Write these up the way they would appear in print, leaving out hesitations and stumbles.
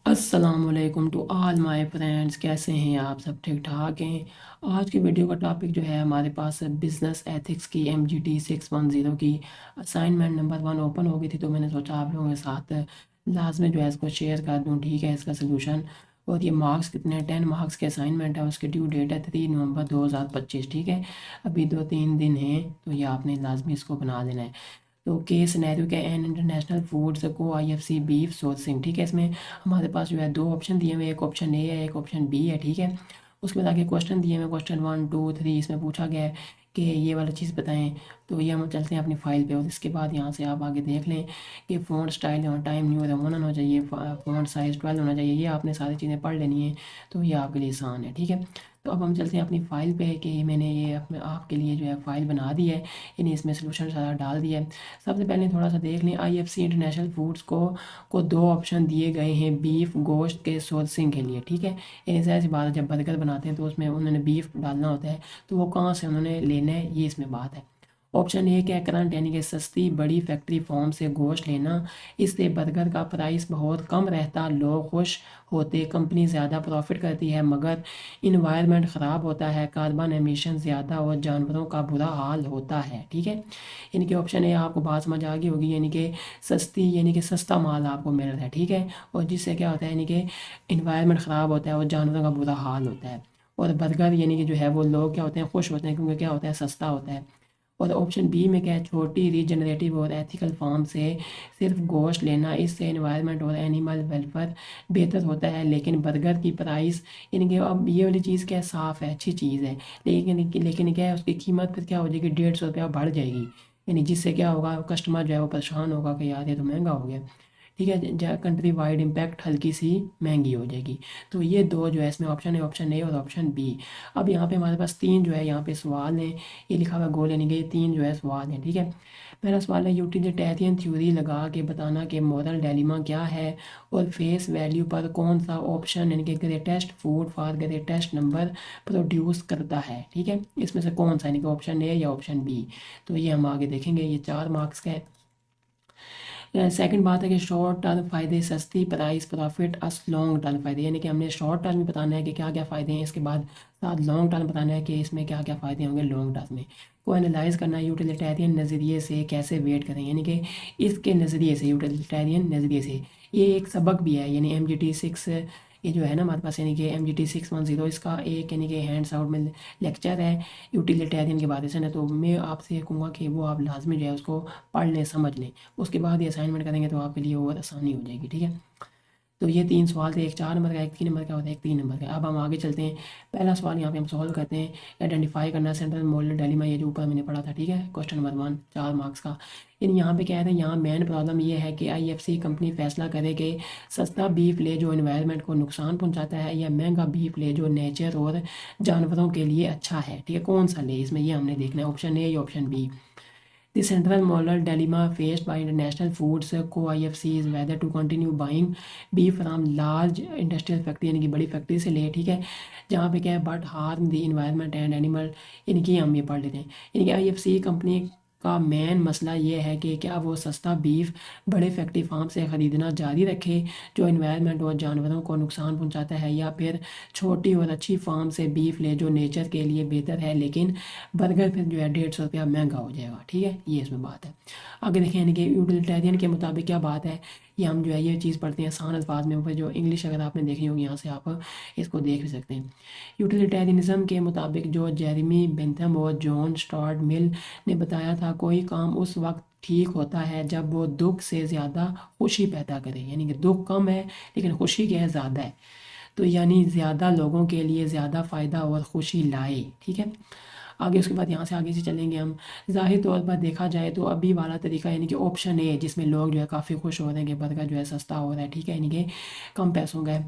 السلام علیکم to all my friends, کیسے ہیں آپ؟ سب ٹھیک ٹھاک ہیں؟ آج کی ویڈیو کا ٹاپک جو ہے ہمارے پاس بزنس ایتھکس کی MGT 610 کی اسائنمنٹ نمبر 1 اوپن ہو گئی تھی، تو میں نے سوچا آپ لوگوں کے ساتھ لازمی جو ہے اس کو شیئر کر دوں. ٹھیک ہے، اس کا سلوشن اور یہ مارکس کتنے 10 مارکس کے اسائنمنٹ ہے. اس کی ڈیو ڈیٹ ہے 3 نومبر 2025. ٹھیک ہے، ابھی 2-3 دن ہیں، تو یہ آپ نے لازمی اس کو بنا دینا ہے. تو کیس سینیریو کے این انٹرنیشنل فوڈز کو IFC بیف سورسنگ. ٹھیک ہے، اس میں ہمارے پاس جو ہے 2 آپشن دیے ہوئے، ایک آپشن اے ہے، ایک آپشن بی ہے. ٹھیک ہے، اس میں آگے کوشچن دیے ہوئے، کوشچن 1 2 3 اس میں پوچھا گیا ہے کہ یہ والا چیز بتائیں. تو یہ ہم چلتے ہیں اپنی فائل پہ، اور اس کے بعد یہاں سے آپ آگے دیکھ لیں کہ فونٹ اسٹائل اور ٹائم نیو رومن ہونا چاہیے، فونٹ سائز 12 ہونا چاہیے. یہ آپ نے ساری چیزیں پڑھ لینی ہیں، تو یہ آپ کے لیے آسان ہے. ٹھیک ہے، تو اب ہم چلتے ہیں اپنی فائل پہ کہ میں نے یہ آپ کے لیے جو ہے فائل بنا دی ہے، یعنی اس میں سلوشن سارا ڈال دیا ہے. سب سے پہلے تھوڑا سا دیکھ لیں IFC انٹرنیشنل فوڈز کو 2 آپشن دیے گئے ہیں بیف گوشت کے سورسنگ کے لیے. ٹھیک ہے، یہ ظاہر سی بات ہے، جب برگر بناتے ہیں تو اس میں انہوں نے بیف ڈالنا ہوتا ہے، تو وہ کہاں سے انہوں نے لینا ہے، یہ اس میں بات ہے. آپشن اے کیا کرنٹ یعنی کہ سستی بڑی فیکٹری فارم سے گوشت لینا، اس سے برگر کا پرائس بہت کم رہتا، لوگ خوش ہوتے، کمپنی زیادہ پروفٹ کرتی ہے، مگر انوائرمنٹ خراب ہوتا ہے، کاربن ایمیشن زیادہ اور جانوروں کا برا حال ہوتا ہے. ٹھیک ہے، یعنی کہ آپشن اے آپ کو بات سمجھ آ گئی ہوگی، یعنی کہ سستی یعنی کہ سستا مال آپ کو مل رہا ہے. ٹھیک ہے، اور جس سے کیا ہوتا ہے، یعنی کہ انوائرمنٹ خراب ہوتا ہے اور جانوروں کا برا حال ہوتا ہے. اور برگر یعنی کہ جو ہے وہ لوگ کیا ہوتے ہیں، خوش ہوتے ہیں، کیونکہ کیا ہوتا ہے، سستا ہوتا ہے. اور آپشن بی میں کیا ہے، چھوٹی ریجنریٹیو اور ایتھیکل فارم سے صرف گوشت لینا، اس سے انوائرمنٹ اور اینیمل ویلفیئر بہتر ہوتا ہے، لیکن برگر کی پرائس یعنی کہ اب یہ والی چیز کیا ہے، صاف ہے، اچھی چیز ہے، لیکن کیا ہے، اس کی قیمت پھر کیا ہو جائے گی، 150 روپیہ بڑھ جائے گی. یعنی جس سے کیا ہوگا، کسٹمر جو ہے وہ پریشان ہوگا کہ یار یہ تو مہنگا ہو گیا. ٹھیک ہے، کنٹری وائڈ امپیکٹ ہلکی سی مہنگی ہو جائے گی. تو یہ 2 جو ہے اس میں آپشن ہے، آپشن اے اور آپشن بی. اب یہاں پہ ہمارے پاس 3 جو ہے یہاں پہ سوال ہیں، یہ لکھا ہوا گول یعنی کہ 3 جو ہے سوال ہیں. ٹھیک ہے، پہلا سوال ہے یوٹیلیٹیرین تھیوری لگا کے بتانا کہ مورل ڈیلیما کیا ہے اور فیس ویلیو پر کون سا آپشن یعنی کہ greatest food for greatest number produce کرتا ہے. ٹھیک ہے، اس میں سے کون سا یعنی کہ آپشن اے یا آپشن بی. تو یہ ہم آگے دیکھیں گے، یہ 4 مارکس کا ہے. سیکنڈ بات ہے کہ شارٹ ٹرم فائدے، سستی پرائس پروفٹ اس لانگ ٹرم فائدے، یعنی کہ ہم نے شارٹ ٹرم میں بتانا ہے کہ کیا کیا فائدے ہیں، اس کے بعد ساتھ لانگ ٹرم بتانا ہے کہ اس میں کیا کیا فائدے ہوں گے لانگ ٹرم میں. کو انالائز کرنا ہے یوٹیلیٹیرین نظریے سے کیسے ویٹ کریں، یعنی کہ اس کے نظریے سے، یوٹیلیٹیرین نظریے سے. یہ ایک سبق بھی ہے، یعنی MGT 6 یہ جو ہے نا ہمارے پاس، یعنی کہ MGT 610 اس کا ایک یعنی کہ ہینڈس آؤٹ میں لیکچر ہے یوٹیلیٹیرین کے بارے سے. تو میں آپ سے کہوں گا کہ وہ آپ لازمی جو ہے اس کو پڑھ لیں، سمجھ لیں. اس کے بعد یہ اسائنمنٹ کریں گے تو آپ کے لیے اور آسانی ہو جائے گی. ٹھیک ہے، تو یہ 3 سوال تھے، ایک 4 نمبر کا، ایک 3 نمبر کا اور ایک 3 نمبر کا. اب ہم آگے چلتے ہیں. پہلا سوال یہاں پہ ہم سولو کرتے ہیں، آئیڈینٹیفائی کرنا سینٹرل مورل ڈیلیما، یہ جو اوپر میں نے پڑھا تھا. ٹھیک ہے، کوشچن نمبر 1 4 مارکس کا. یعنی یہاں پہ کیا ہے، یہاں مین پرابلم یہ ہے کہ IFC کمپنی فیصلہ کرے کہ سستا بیف لے جو انوائرمنٹ کو نقصان پہنچاتا ہے، یا مہنگا بیف لے جو نیچر اور جانوروں کے لیے اچھا ہے. ٹھیک ہے، کون سا لے، اس میں یہ ہم نے دیکھنا ہے، آپشن اے یا option B. The central moral dilemma faced by international foods co-IFC is whether to continue buying beef from large industrial factory یعنی کہ بڑی فیکٹری سے لے. ٹھیک ہے، جہاں پہ کیا ہے but harm the environment and animal, یعنی کہ ہم یہ پڑھ لیتے ہیں. یعنی کہ IFC کمپنی کا مین مسئلہ یہ ہے کہ کیا وہ سستا بیف بڑے فیکٹری فارم سے خریدنا جاری رکھے جو انوائرمنٹ اور جانوروں کو نقصان پہنچاتا ہے، یا پھر چھوٹی اور اچھی فارم سے بیف لے جو نیچر کے لیے بہتر ہے، لیکن برگر پھر جو ہے 150 روپیہ مہنگا ہو جائے گا. ٹھیک ہے، یہ اس میں بات ہے. آگے دیکھیں، یعنی کہ یوٹیلیٹیرین کے مطابق کیا بات ہے، یہ ہم جو ہے یہ چیز پڑھتے ہیں آسان الفاظ میں، اوپر جو انگلش اگر آپ نے دیکھنی ہوگی یہاں سے آپ اس کو دیکھ بھی سکتے ہیں. یوٹیلیٹیرینزم کے مطابق جو جیریمی بینتھم اور جان اسٹارٹ مل نے بتایا تھا، کوئی کام اس وقت ٹھیک ہوتا ہے جب وہ دکھ سے زیادہ خوشی پیدا کرے. یعنی کہ دکھ کم ہے لیکن خوشی کیا ہے، زیادہ ہے. تو یعنی زیادہ لوگوں کے لیے زیادہ فائدہ اور خوشی لائے. ٹھیک ہے، آگے اس کے بعد یہاں سے آگے سے چلیں گے ہم. ظاہر طور پر دیکھا جائے تو ابھی والا طریقہ یعنی کہ آپشن اے، جس میں لوگ جو ہے کافی خوش ہو رہے ہیں کہ برگر جو ہے سستا ہو رہا ہے. ٹھیک ہے، یعنی کہ کم پیسوں کا ہے.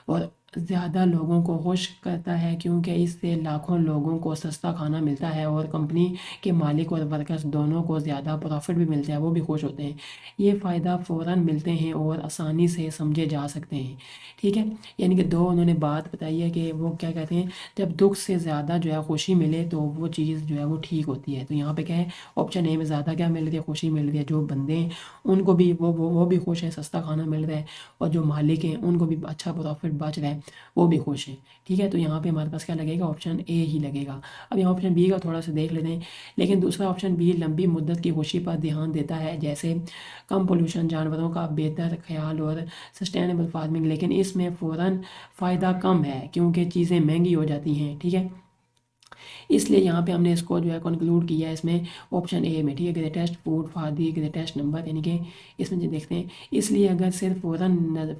اور زیادہ لوگوں کو خوش کرتا ہے کیونکہ اس سے لاکھوں لوگوں کو سستا کھانا ملتا ہے اور کمپنی کے مالک اور ورکرز دونوں کو زیادہ پروفٹ بھی ملتا ہے، وہ بھی خوش ہوتے ہیں۔ یہ فائدہ فوراً ملتے ہیں اور آسانی سے سمجھے جا سکتے ہیں، ٹھیک ہے۔ یعنی کہ دو انہوں نے بات بتائی ہے کہ وہ کیا کہتے ہیں، جب دکھ سے زیادہ جو ہے خوشی ملے تو وہ چیز جو ہے وہ ٹھیک ہوتی ہے۔ تو یہاں پہ کیا ہے، آپشن اے میں زیادہ کیا مل رہی ہے، خوشی مل رہی ہے۔ جو بندے ہیں ان کو بھی وہ بھی خوش ہے، سستا کھانا مل رہا ہے، اور جو مالک ہیں ان کو بھی اچھا پروفٹ بچ رہا ہے، وہ بھی خوش ہیں، ٹھیک ہے۔ تو یہاں پہ ہمارے پاس کیا لگے گا، آپشن اے ہی لگے گا۔ اب یہاں آپشن بی کا تھوڑا سا دیکھ لیتے ہیں، لیکن دوسرا آپشن بی لمبی مدت کی خوشی پر دھیان دیتا ہے، جیسے کم پولوشن، جانوروں کا بہتر خیال اور سسٹینیبل فارمنگ، لیکن اس میں فوراً فائدہ کم ہے کیونکہ چیزیں مہنگی ہو جاتی ہیں، ٹھیک ہے۔ اس لیے یہاں پہ ہم نے اس کو جو ہے کنکلوڈ کیا ہے اس میں آپشن اے میں، ٹھیک ہے، greatest food for the greatest number, یعنی کہ اس میں جو دیکھتے ہیں، اس لیے اگر صرف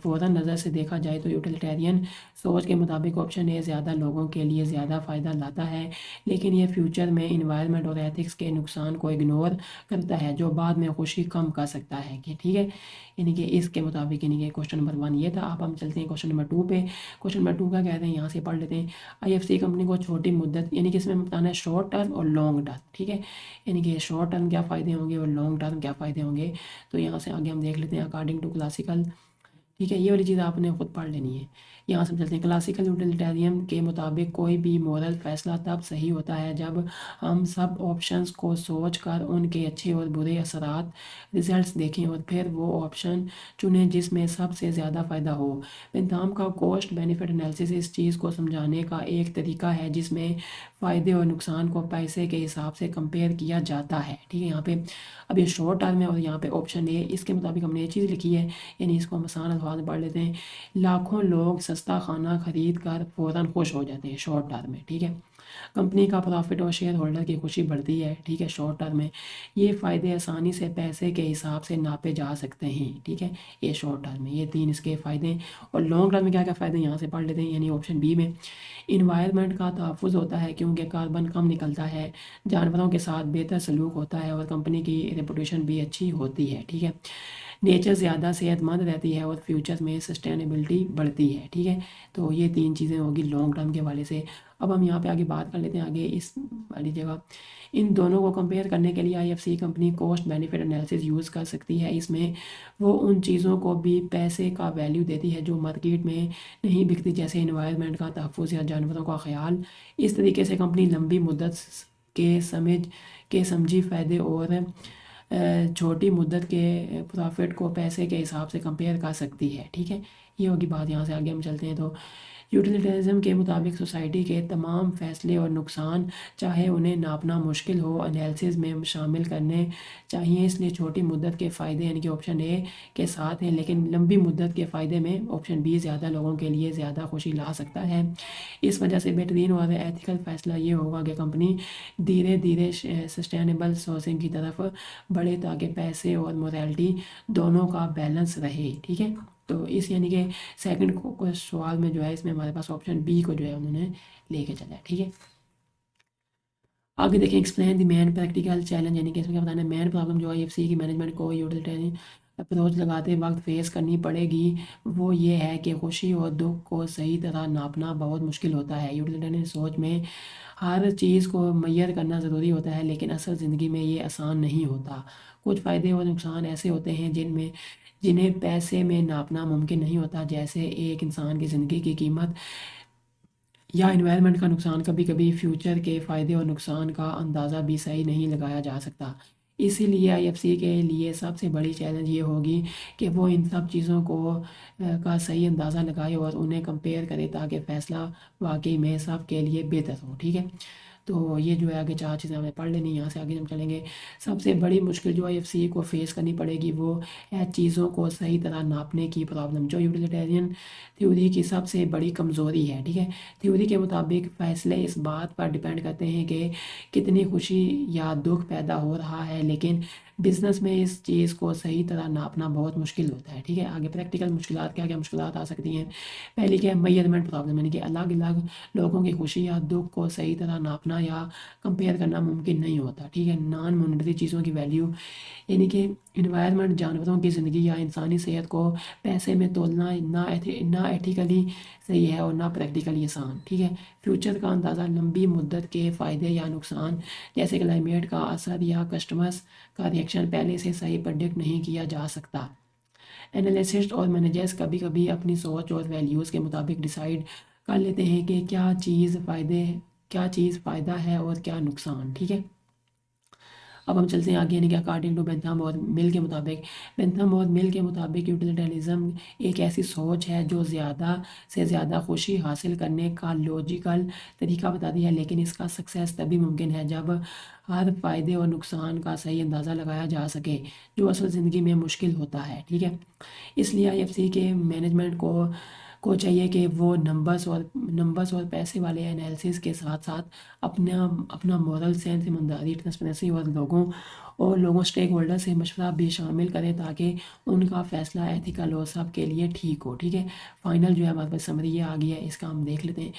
فوراً نظر سے دیکھا جائے تو یوٹیلیٹیرین سوچ کے مطابق آپشن اے زیادہ لوگوں کے لیے زیادہ فائدہ لاتا ہے، لیکن یہ فیوچر میں انوائرمنٹ اور ایتھکس کے نقصان کو اگنور کرتا ہے، جو بعد میں خوشی کم کر سکتا ہے، کہ ٹھیک ہے۔ یعنی کہ اس کے مطابق یعنی کہ کوشچن نمبر 1 یہ تھا۔ اب ہم چلتے ہیں کوشچن نمبر 2 پہ۔ کوشچن نمبر 2 کا کہتے ہیں، یہاں سے پڑھ لیتے ہیں۔ آئی ایف سی کمپنی کو چھوٹی مدت، یعنی کہ اس میں بتانا ہے شارٹ ٹرم اور لانگ ٹرم، ٹھیک ہے، یعنی کہ شارٹ ٹرم کیا فائدے ہوں گے اور لانگ ٹرم کیا فائدے ہوں گے۔ تو یہاں سے آگے ہم دیکھ لیتے ہیں اکارڈنگ ٹو کلاسیکل، ٹھیک ہے، یہ والی چیز آپ نے خود پڑھ لینی ہے۔ یہاں سے ہم چلتے ہیں کلاسیکل یوٹیلیٹیرین کے مطابق کوئی بھی مورل فیصلہ تب صحیح ہوتا ہے جب ہم سب آپشنز کو سوچ کر ان کے اچھے اور برے اثرات ریزلٹس دیکھیں اور پھر وہ آپشن چنیں جس میں سب سے زیادہ فائدہ ہو۔ بنتھام کا کوسٹ بینیفٹ انالیسس اس چیز کو سمجھانے کا ایک طریقہ ہے جس میں فائدے اور نقصان کو پیسے کے حساب سے کمپیئر کیا جاتا ہے، ٹھیک ہے۔ یہاں پہ اب یہ شارٹ ٹرم ہے اور یہاں پہ آپشن اے، اس کے مطابق ہم نے یہ چیز لکھی ہے، یعنی اس کو ہم آسان الفاظ میں پڑھ لیتے ہیں۔ لاکھوں لوگ سستا کھانا خرید کر فوراً خوش ہو جاتے ہیں شارٹ ٹرم میں، ٹھیک ہے۔ کمپنی کا پروفٹ اور شیئر ہولڈر کی خوشی بڑھتی ہے، ٹھیک ہے، شارٹ ٹرم میں۔ یہ فائدے آسانی سے پیسے کے حساب سے ناپے جا سکتے ہیں، ٹھیک ہے، یہ شارٹ ٹرم میں، یہ 3 اس کے فائدے ہیں۔ اور لانگ ٹرم میں کیا کیا فائدے ہیں یہاں سے پڑھ لیتے ہیں، یعنی آپشن بی میں انوائرمنٹ کا تحفظ ہوتا ہے کیونکہ کاربن کم نکلتا ہے، جانوروں کے ساتھ بہتر سلوک ہوتا ہے اور کمپنی کی ریپوٹیشن بھی اچھی ہوتی ہے، ٹھیک ہے۔ نیچر زیادہ صحت مند رہتی ہے اور فیوچر میں سسٹینیبلٹی بڑھتی ہے، ٹھیک ہے۔ تو یہ 3 چیزیں ہوگی لانگ ٹرم کے حوالے سے۔ اب ہم یہاں پہ آگے بات کر لیتے ہیں، آگے اس والی جگہ ان دونوں کو کمپیئر کرنے کے لیے I F C company cost benefit analysis use کر سکتی ہے۔ اس میں وہ ان چیزوں کو بھی پیسے کا ویلیو دیتی ہے جو مارکیٹ میں نہیں بکتی، جیسے انوائرمنٹ کا تحفظ یا جانوروں کا خیال۔ اس طریقے سے کمپنی لمبی مدت کے سمجھی فائدے اور چھوٹی مدت کے پروفٹ کو پیسے کے حساب سے کمپیئر کر سکتی ہے، ٹھیک ہے، یہ ہوگی بات۔ یہاں سے آگے ہم چلتے ہیں، تو یوٹیلیٹیرزم کے مطابق سوسائٹی کے تمام فیصلے اور نقصان چاہے انہیں ناپنا مشکل ہو انالیسس میں شامل کرنے چاہیے، اس لیے چھوٹی مدت کے فائدے یعنی کہ آپشن اے کے ساتھ ہیں، لیکن لمبی مدت کے فائدے میں آپشن بی زیادہ لوگوں کے لیے زیادہ خوشی لا سکتا ہے۔ اس وجہ سے بہترین اور ایتھیکل فیصلہ یہ ہوگا کہ کمپنی دھیرے دھیرے سسٹینیبل سورسنگ کی طرف بڑھے تاکہ پیسے اور موریلٹی دونوں کا بیلنس رہے، ٹھیک ہے۔ تو اس یعنی کہ سیکنڈ سوال میں جو ہے اس میں ہمارے پاس آپشن بی کو جو ہے انہوں نے لے کے چلا ہے، ٹھیک ہے۔ آگے دیکھیں explain the main practical challenge, یعنی کہ اس میں کیا بتانا ہے، مین پرابلم جو آئی ایف سی کی مینجمنٹ کو یوٹیلیٹیرین اپروچ لگاتے وقت فیس کرنی پڑے گی وہ یہ ہے کہ خوشی اور دکھ کو صحیح طرح ناپنا بہت مشکل ہوتا ہے۔ یوٹیلیٹیرین سوچ میں ہر چیز کو میئر کرنا ضروری ہوتا ہے، لیکن اصل زندگی میں یہ آسان نہیں ہوتا۔ کچھ فائدے اور نقصان ایسے ہوتے ہیں جنہیں پیسے میں ناپنا ممکن نہیں ہوتا، جیسے ایک انسان کی زندگی کی قیمت یا انوائرمنٹ کا نقصان۔ کبھی کبھی فیوچر کے فائدے اور نقصان کا اندازہ بھی صحیح نہیں لگایا جا سکتا۔ اسی لیے آئی ایف سی کے لیے سب سے بڑی چیلنج یہ ہوگی کہ وہ ان سب چیزوں کا صحیح اندازہ لگائے اور انہیں کمپیئر کرے تاکہ فیصلہ واقعی میں سب کے لیے بہتر ہو، ٹھیک ہے۔ تو یہ جو ہے آگے 4 چیزیں ہمیں پڑھ لینی، یہاں سے آگے ہم چلیں گے۔ سب سے بڑی مشکل جو آئی ایف سی کو فیس کرنی پڑے گی وہ ہے چیزوں کو صحیح طرح ناپنے کی پرابلم، جو یوٹیلیٹیرین تھیوری کی سب سے بڑی کمزوری ہے، ٹھیک ہے۔ تھیوری کے مطابق فیصلے اس بات پر ڈیپینڈ کرتے ہیں کہ کتنی خوشی یا دکھ پیدا ہو رہا ہے، لیکن بزنس میں اس چیز کو صحیح طرح ناپنا بہت مشکل ہوتا ہے، ٹھیک ہے۔ آگے پریکٹیکل مشکلات، کیا کیا مشکلات آ سکتی ہیں۔ پہلی کیا ہے، میجرمنٹ پرابلم، یعنی کہ الگ الگ لوگوں کی خوشی یا دکھ کو صحیح طرح ناپنا یا کمپیئر کرنا ممکن نہیں ہوتا، ٹھیک ہے۔ نان مانیٹری چیزوں کی ویلیو، یعنی کہ انوائرمنٹ، جانوروں کی زندگی یا انسانی صحت کو پیسے میں تولنا نہ ایتھیکلی صحیح ہے اور نہ پریکٹیکلی آسان، ٹھیک ہے۔ فیوچر کا اندازہ لمبی مدت کے فائدے یا نقصان جیسے کلائمیٹ کا اثر یا کسٹمرز کا ریئیکشن پہلے سے صحیح پریڈکٹ نہیں کیا جا سکتا۔ انالیسسٹ اور مینیجرز کبھی کبھی اپنی سوچ اور ویلیوز کے مطابق ڈیسائیڈ کر لیتے ہیں کہ کیا چیز فائدہ ہے اور کیا نقصان، ٹھیک ہے۔ اب ہم چلتے ہیں آگے، یعنی کہ اکارڈنگ ٹو بینتھم اور مل کے مطابق یوٹیلیٹرزم ایک ایسی سوچ ہے جو زیادہ سے زیادہ خوشی حاصل کرنے کا لاجیکل طریقہ بتاتی ہے، لیکن اس کا سکسیس تبھی ممکن ہے جب ہر فائدے اور نقصان کا صحیح اندازہ لگایا جا سکے، جو اصل زندگی میں مشکل ہوتا ہے، ٹھیک ہے۔ اس لیے IFC کے مینجمنٹ کو چاہیے کہ وہ نمبرز اور پیسے والے انالیسس کے ساتھ ساتھ اپنا مورل سینس، ایمانداری، ٹرانسپیرنسی اور لوگوں اسٹیک ہولڈر سے مشورہ بھی شامل کریں تاکہ ان کا فیصلہ ایتھیکل اور سب کے لیے ٹھیک ہو، ٹھیک ہے۔ فائنل جو ہے ہمارے پاس سمری آ گئی ہے، اس کا ہم دیکھ لیتے ہیں۔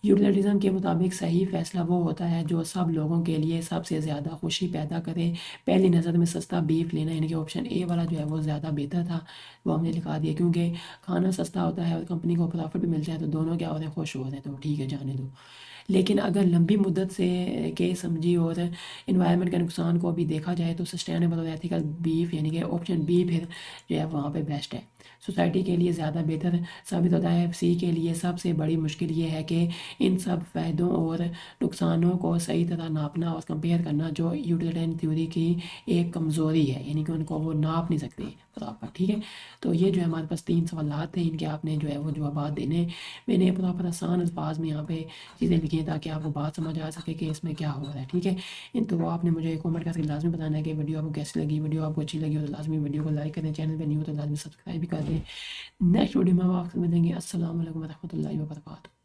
یوٹیلیٹرزم کے مطابق صحیح فیصلہ وہ ہوتا ہے جو سب لوگوں کے لیے سب سے زیادہ خوشی پیدا کرے۔ پہلی نظر میں سستا بیف لینا، یعنی کہ آپشن اے والا جو ہے وہ زیادہ بہتر تھا، وہ ہم نے لکھا دیا، کیونکہ کھانا سستا ہوتا ہے اور کمپنی کو پرافٹ بھی ملتا ہے تو دونوں کیا ہوتے ہیں، خوش ہو رہے ہیں، تو ٹھیک ہے، جانے دو۔ لیکن اگر لمبی مدت سے کے سمجھی اور انوائرمنٹ کے نقصان کو بھی دیکھا جائے تو سسٹینیبل اور ایتھیکل بیف، یعنی کہ آپشن بی پھر جو ہے وہاں پہ بیسٹ ہے، سوسائٹی کے لیے زیادہ بہتر ثابت ہوتا ہے۔ IFC کے لیے سب سے بڑی مشکل یہ ہے کہ ان سب فائدوں اور نقصانوں کو صحیح طرح ناپنا اور کمپیئر کرنا، جو یوٹیلیٹرین تھیوری کی ایک کمزوری ہے، یعنی کہ ان کو وہ ناپ نہیں سکتے پراپر، ٹھیک ہے۔ تو یہ جو ہے ہمارے پاس 3 سوالات ہیں، ان کے آپ نے جو ہے وہ جوابات دینے، میں نے پراپر آسان الفاظ میں یہاں پہ چیزیں لکھی ہیں تاکہ آپ کو بات سمجھ آ سکے کہ اس میں کیا ہو رہا ہے، ٹھیک ہے۔ تو آپ نے مجھے کامنٹ کر کے لازمی بتانا ہے کہ ویڈیو آپ کو کیسی لگی۔ ویڈیو آپ کو اچھی لگی ہو تو لازمی ویڈیو کو لائک کریں، چینل پہ نہیں ہو تو لازمی سبسکرائب بھی کر دیں۔ نیکسٹ ویڈیو میں آپ سے ملیں گے۔ السلام علیکم ورحمۃ اللہ وبرکاتہ۔